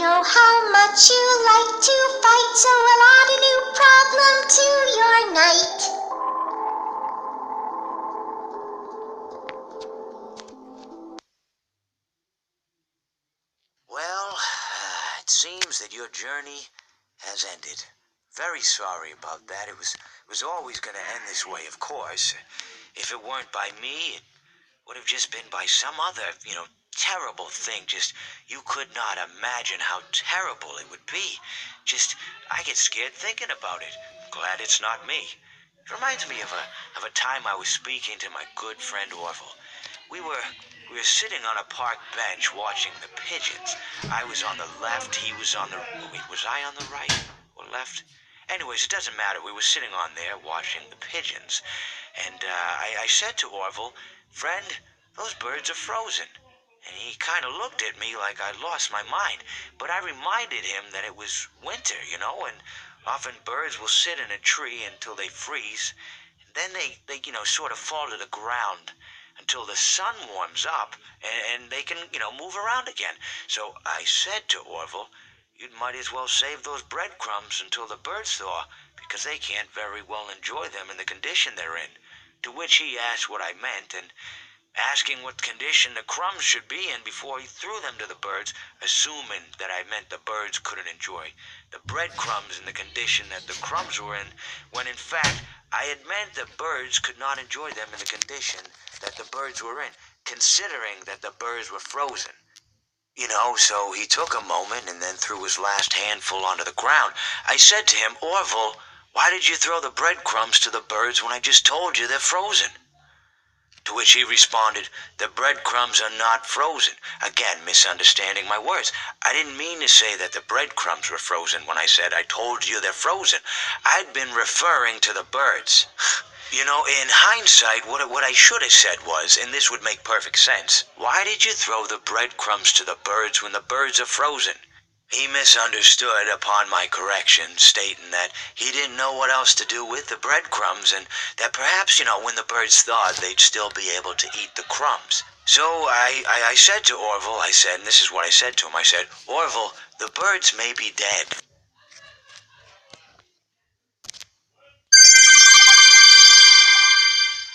know how much you like to fight, so we'll add a new problem to your night. Well, it seems that your journey has ended. Very sorry about that. It was always going to end this way, of course. If it weren't by me, it would have just been by some other, terrible thing. Just, you could not imagine how terrible it would be. Just, I get scared thinking about it. Glad it's not me. It reminds me of a time I was speaking to my good friend Orville. We were sitting on a park bench watching the pigeons. I was on the left, he was on the... Wait, was I on the right or left? Anyways, it doesn't matter. We were sitting on there watching the pigeons. And I said to Orville, "Friend, those birds are frozen." And he kind of looked at me like I'd lost my mind. But I reminded him that it was winter, and often birds will sit in a tree until they freeze. And then they sort of fall to the ground until the sun warms up and they can, move around again. So I said to Orville, "You might as well save those breadcrumbs until the birds thaw, because they can't very well enjoy them in the condition they're in." To which he asked what I meant, and asking what condition the crumbs should be in before he threw them to the birds, assuming that I meant the birds couldn't enjoy the breadcrumbs in the condition that the crumbs were in, when in fact I had meant the birds could not enjoy them in the condition that the birds were in, considering that the birds were frozen. So he took a moment and then threw his last handful onto the ground. I said to him, "Orville, why did you throw the breadcrumbs to the birds when I just told you they're frozen?" To which he responded, "The breadcrumbs are not frozen." Again, misunderstanding my words. I didn't mean to say that the breadcrumbs were frozen when I said I told you they're frozen. I'd been referring to the birds. In hindsight, what I should have said was, and this would make perfect sense, "Why did you throw the breadcrumbs to the birds when the birds are frozen?" He misunderstood upon my correction, stating that he didn't know what else to do with the breadcrumbs, and that perhaps, when the birds thawed, they'd still be able to eat the crumbs. So I said to Orville, and this is what I said to him, I said, "Orville, the birds may be dead,